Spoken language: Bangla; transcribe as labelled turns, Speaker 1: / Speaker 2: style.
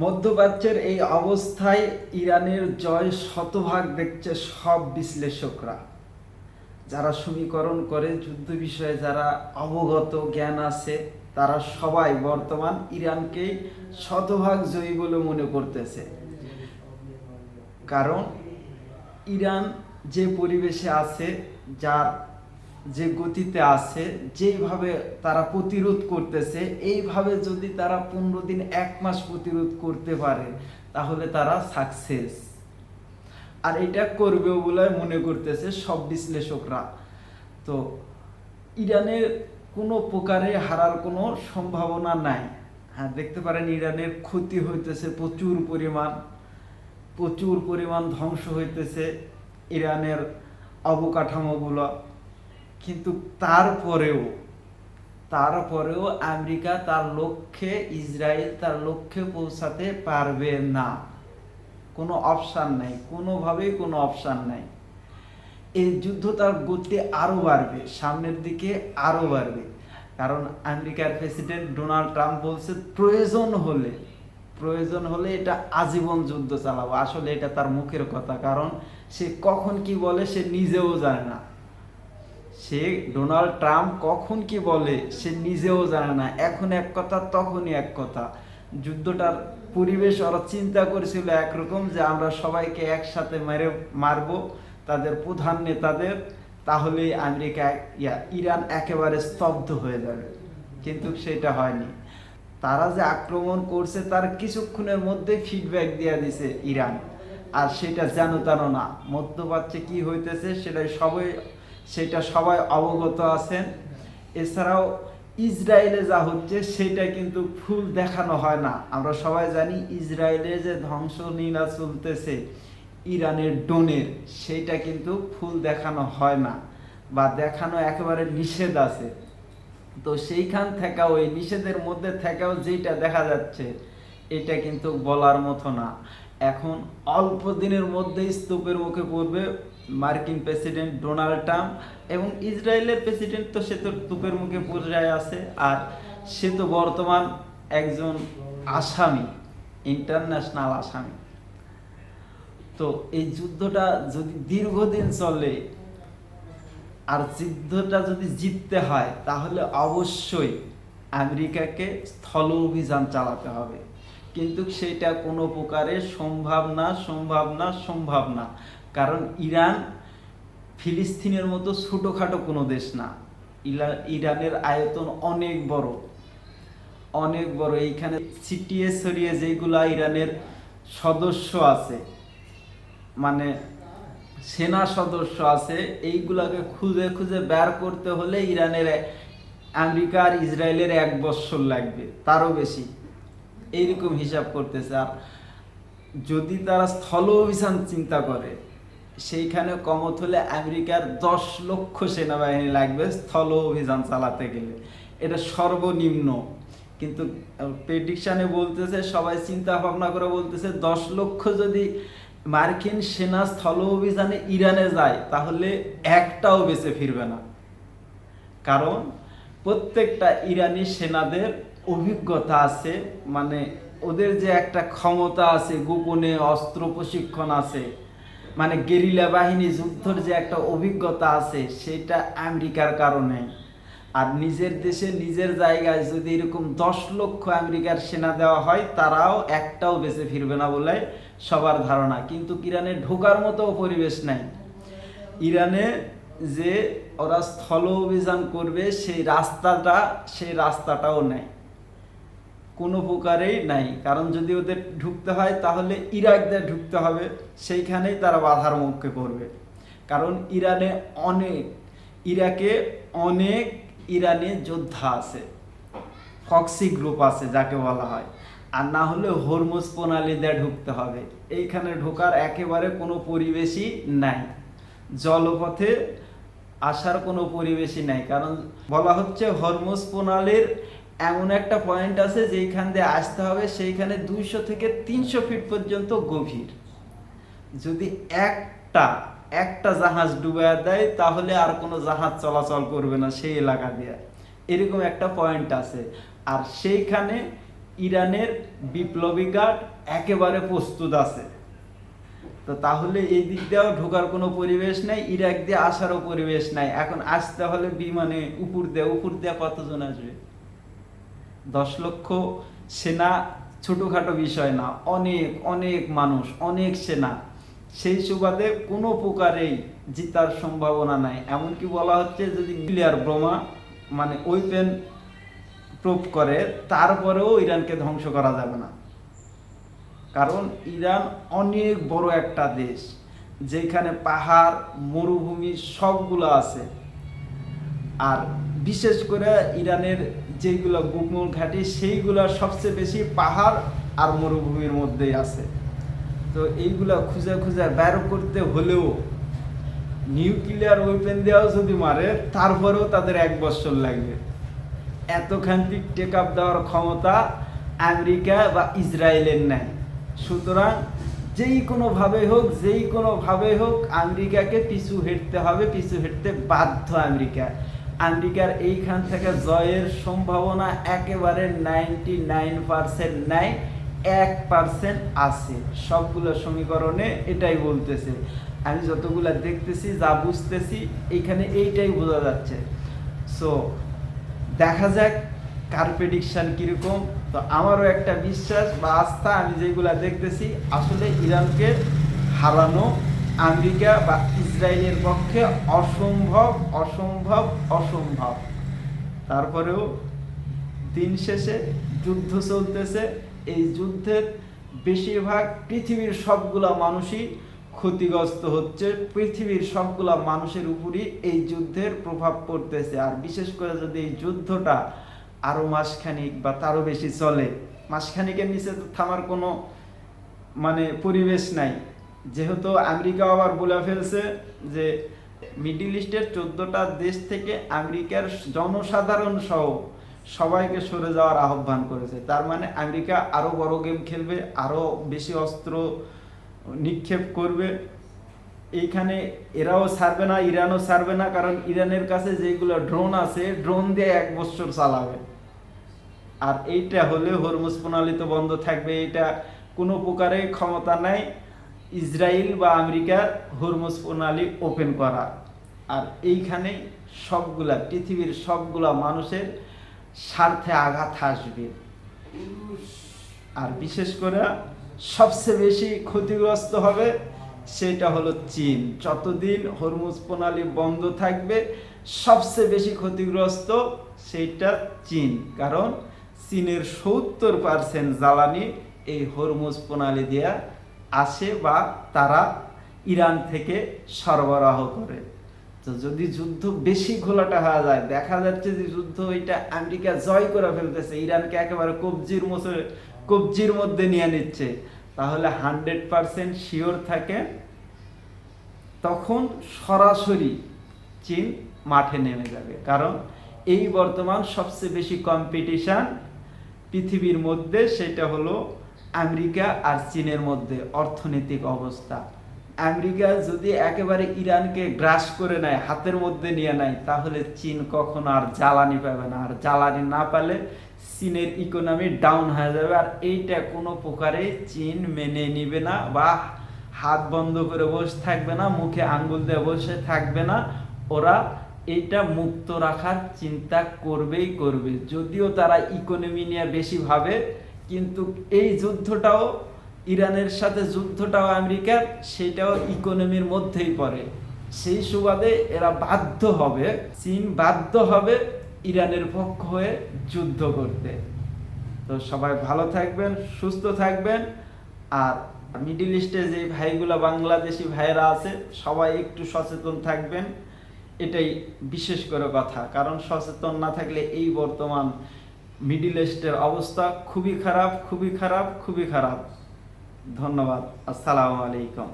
Speaker 1: মধ্যপ্রাচ্যের এই অবস্থায় ইরানের জয় শতভাগ দেখছে সব বিশ্লেষকরা, যারা সমীকরণ করে যুদ্ধ বিষয়ে যারা অবগত জ্ঞান আছে, তারা সবাই বর্তমান ইরানকেই শতভাগ জয়ী বলে মনে করতেছে। কারণ ইরান যে পরিবেশে আছে, যার যে গতিতে আছে, যেইভাবে তারা প্রতিরোধ করতেছে, এইভাবে যদি তারা 15 দিন 1 মাস প্রতিরোধ করতে পারে তাহলে তারা সাকসেস। আর এটা করবেও বলে মনে করতেছে সব বিশ্লেষকরা। তো ইরানের কোনো প্রকারে হারার কোনো সম্ভাবনা নাই। হ্যাঁ, দেখতে পারেন ইরানের ক্ষতি হইতেছে প্রচুর পরিমাণ ধ্বংস হইতেছে ইরানের অবকাঠামোগুলো। কিন্তু তারপরেও আমেরিকা তার লক্ষ্যে, ইসরায়েল তার লক্ষ্যে পৌঁছাতে পারবে না। কোনো অপশান নাই, কোনোভাবেই কোনো অপশান নাই। এই যুদ্ধ তার গতি আরও বাড়বে, সামনের দিকে আরও বাড়বে। কারণ আমেরিকার প্রেসিডেন্ট ডোনাল্ড ট্রাম্প বলছে প্রয়োজন হলে এটা আজীবন যুদ্ধ চালাবো। আসলে এটা তার মুখের কথা, কারণ সে কখন কি বলে সে নিজেও জানে না। ডোনাল্ড ট্রাম্প কখন কি বলে সে নিজেও জানে না। এখন এক কথা, তখনই এক কথা। যুদ্ধটার পরিবেশ ওরা চিন্তা করেছিল একরকম, যে আমরা সবাইকে একসাথে মারবো, তাদের প্রধান নেতাদের, তাহলেই ইরান একেবারে স্তব্ধ হয়ে যাবে। কিন্তু সেটা হয়নি। তারা যে আক্রমণ করছে তার কিছুক্ষণের মধ্যে ফিডব্যাক দিয়ে দিছে ইরান। আর সেটা যেন তেন না, মধ্যপ্রাচ্যে কি হইতেছে সেটা সবাই অবগত আছেন। এছাড়াও ইসরায়েলে যা হচ্ছে সেটা কিন্তু ফুল দেখানো হয় না। আমরা সবাই জানি ইসরায়েলে যে ধ্বংসলীলা চলতেছে ইরানের ড্রোনের, সেটা কিন্তু ফুল দেখানো হয় না, বা দেখানো একেবারে নিষেধ আছে। তো সেইখান থেকেও, এই নিষেধের মধ্যে থেকেও যেটা দেখা যাচ্ছে, এটা কিন্তু বলার মতো না। এখন অল্প দিনের মধ্যেই স্তূপের মুখে পড়বে মার্কিন প্রেসিডেন্ট ডোনাল্ড ট্রাম্প, এবং ইসরায়েলের প্রেসিডেন্ট তো সে তো স্তূপের মুখে পর্যায়ে আছে। আর সে তো বর্তমান একজন আসামি, ইন্টারন্যাশনাল আসামি। তো এই যুদ্ধটা যদি দীর্ঘদিন চলে, আর যুদ্ধটা যদি জিততে হয়, তাহলে অবশ্যই আমেরিকাকে স্থল অভিযান চালাতে হবে। কিন্তু সেটা কোনো প্রকারে সম্ভব না। কারণ ইরান ফিলিস্তিনের মতো ছোটোখাটো কোনো দেশ না। ইরানের আয়তন অনেক বড়। এইখানে ছিটিয়ে ছড়িয়ে যেগুলা ইরানের সদস্য আছে, মানে সেনা সদস্য আছে, এইগুলাকে খুঁজে খুঁজে বের করতে হলে আমেরিকা আর ইসরায়েলের 1 বছর লাগবে, তারও বেশি, এইরকম হিসাব করতেছে। আর যদি তারা স্থল অভিযান চিন্তা করে, সেইখানে কমত হলে আমেরিকার 10 লক্ষ সেনাবাহিনী লাগবে স্থল অভিযান চালাতে গেলে, এটা সর্বনিম্ন। কিন্তু প্রেডিকশানে বলতেছে, সবাই চিন্তা ভাবনা করে বলতেছে, 10 লক্ষ যদি মার্কিন সেনা স্থল অভিযানে ইরানে যায়, তাহলে একটাও বেঁচে ফিরবে না। কারণ প্রত্যেকটা ইরানি সেনাদের অভিজ্ঞতা আছে, মানে ওদের যে একটা ক্ষমতা আছে, গোপনে অস্ত্র প্রশিক্ষণ আছে, মানে গেরিলা বাহিনী যুদ্ধের যে একটা অভিজ্ঞতা আছে, সেটা আমেরিকার কারণে। আর নিজের দেশে নিজের জায়গায় যদি এরকম 10 লক্ষ আমেরিকার সেনা দেওয়া হয়, তারাও একটাও বেঁচে ফিরবে না বলে সবার ধারণা। কিন্তু ইরানে ঢোকার মতো পরিবেশ নাই। ইরানে যে ওরা স্থল অভিযান করবে সেই রাস্তাটাও নেই, কোনো প্রকারেই নাই। কারণ যদি ওদের ঢুকতে হয়, তাহলে ইরাক দিয়ে ঢুকতে হবে, সেইখানেই তারা বাধার মুখে পড়বে। কারণ ইরাকে অনেক ইরানি যোদ্ধা আছে, ফক্সি গ্রুপ আছে যাকে বলা হয়। আর না হলে হরমুজ প্রণালী দিয়ে ঢুকতে হবে। এইখানে ঢোকার একেবারে কোনো পরিবেশই নাই, জলপথে আসার কোনো পরিবেশই নাই। কারণ বলা হচ্ছে হরমুজ প্রণালীর এমন একটা পয়েন্ট আছে যেইখান দিয়ে আসতে হবে, সেইখানে 200 থেকে 300 ফিট পর্যন্ত গভীর। যদি একটা জাহাজ ডুবে দেয়, তাহলে আর কোনো জাহাজ চলাচল করবে না সেই এলাকা দিয়ে, এরকম একটা পয়েন্ট আছে। আর সেইখানে ইরানের বিপ্লবী গার্ড একেবারে প্রস্তুত আছে। তো তাহলে এই দিক দিয়েও ঢোকার কোনো পরিবেশ নাই, ইরাক দিয়ে আসারও পরিবেশ নাই। এখন আসতে হলে বিমানে উপর দিয়ে কতজন আসবে? 10 লক্ষ সেনা ছোটখাটো বিষয় না, অনেক অনেক মানুষ, অনেক সেনা। সেই সুবাদে কোনো প্রকারেই জিতার সম্ভাবনা নাই। এমনকি বলা হচ্ছে যদি নিউক্লিয়ার বোমা মানে ওয়েপেন প্রুফ করে, তারপরেও ইরানকে ধ্বংস করা যাবে না। কারণ ইরান অনেক বড় একটা দেশ, যেখানে পাহাড় মরুভূমি সবগুলো আছে। আর বিশেষ করে ইরানের যেগুলো গুগমুল ঘাঁটি, সেইগুলো সবচেয়ে বেশি পাহাড় আর মরুভূমির মধ্যেই আছে। তো এইগুলা খুঁজে খুঁজে বের করতে হলেও নিউক্লিয়ার ওয়েপেন দেওয়াও যদি মারে, তারপরেও তাদের 1 বছর লাগবে। এতখান্তিক টেক আপ দেওয়ার ক্ষমতা আমেরিকা বা ইসরায়েলের নাই। সুতরাং যেই কোনোভাবে হোক আমেরিকাকে পিছু হটতে হবে, পিছু হটতে বাধ্য আমেরিকার এইখান থেকে জয়ের সম্ভাবনা একেবারে 99% নাই, 1% আছে। সবগুলো সমীকরণে এটাই বলতেছে। আমি যতগুলা দেখতেছি, যা বুঝতেছি, এইখানে এইটাই বোঝা যাচ্ছে। সো দেখা যাক কার প্রেডিকশন কিরকম। তো আমারও একটা বিশ্বাস বা আস্থা, আমি যেগুলা দেখতেছি, আসলে ইরানকে হারানো আমেরিকা বা ইসরায়েলের পক্ষে অসম্ভব। তারপরেও দিন শেষে যুদ্ধ চলতেছে। এই যুদ্ধের বেশিরভাগ পৃথিবীর সবগুলা মানুষই ক্ষতিগ্রস্ত হচ্ছে, পৃথিবীর সবগুলা মানুষের উপরই এই যুদ্ধের প্রভাব পড়তেছে। আর বিশেষ করে যদি এই যুদ্ধটা আরো মাসখানিক বা তারও বেশি চলে, মাসখানিকের নিচে তো থামার কোনো পরিবেশ নাই। যেহেতু আমেরিকা আবার বলে ফেলছে যে মিডল ইস্টের 14টা দেশ থেকে আমেরিকার জনসাধারণ সহ সবাইকে সরে যাওয়ার আহ্বান করেছে। তার মানে আমেরিকা আরো বড় গেম খেলবে, আরো বেশি অস্ত্র নিক্ষেপ করবে। এইখানে এরাও ছাড়বে না, ইরানও ছাড়বে না। কারণ ইরানের কাছে যেগুলো ড্রোন আছে, ড্রোন দিয়ে 1 বছর চালাবে। আর এইটা হলে হরমুজ প্রণালী তো বন্ধ থাকবে। এটা কোনো প্রকারে ক্ষমতা নাই ইসরায়েল বা আমেরিকার হরমুজ প্রণালী ওপেন করা। আর এইখানে পৃথিবীর সবগুলা মানুষের স্বার্থে আঘাত আসবে। আর বিশেষ করে সবচেয়ে বেশি ক্ষতিগ্রস্ত হবে সেটা হলো চীন। যতদিন হরমুজ প্রণালী বন্ধ থাকবে, সবচেয়ে বেশি ক্ষতিগ্রস্ত সেইটা চীন। কারণ চীনের 70% জ্বালানি এই হরমুজ প্রণালী দিয়ে আসে বা তারা ইরান থেকে সরবরাহ করে। তো যদি যুদ্ধ বেশি ঘোলাটা হয়ে যায়, দেখা যাচ্ছে যে যুদ্ধ এটা আমেরিকা জয় করে ফেলতেছে, ইরানকে একেবারে কবজির মধ্যে নিয়ে নিচ্ছে, তাহলে 100% শিওর থাকে তখন সরাসরি চীন মাঠে নেমে যাবে। কারণ এই বর্তমান সবচেয়ে বেশি কম্পিটিশন পৃথিবীর মধ্যে, সেটা হলো আমেরিকা আর চীনের মধ্যে অর্থনৈতিক অবস্থা। আমেরিকা যদি একেবারে ইরানকে গ্রাস করে নেয়, হাতের মধ্যে নিয়ে নেয়, তাহলে চীন কখনো আর জ্বালানি পাবে না। আর জ্বালানি না পেলে চীনের ইকোনমি ডাউন হয়ে যাবে। আর এইটা কোনো প্রকারে চীন মেনে নিবে না, বা হাত বন্ধ করে বসে থাকবে না, মুখে আঙ্গুল দিয়ে বসে থাকবে না। ওরা এইটা মুক্ত রাখার চিন্তা করবেই করবে। যদিও তারা ইকোনমি নিয়ে বেশি ভাবে, কিন্তু এই যুদ্ধটাও ইরানের সাথে যুদ্ধটাও আমেরিকার, সেটাও ইকোনমির মধ্যেই পড়ে। সেই সুবাদে এরা চীন বাধ্য হবে ইরানের পক্ষ হয়ে যুদ্ধ করতে। তো সবাই ভালো থাকবেন, সুস্থ থাকবেন। আর মিডল ইস্টে যে ভাইগুলা বাংলাদেশি ভাইরা আছে, সবাই একটু সচেতন থাকবেন, এটাই বিশেষ করে কথা। কারণ সচেতন না থাকলে এই বর্তমান মিডল ইস্টের অবস্থা খুবই খারাপ। ধন্যবাদ। আসসালামু আলাইকুম।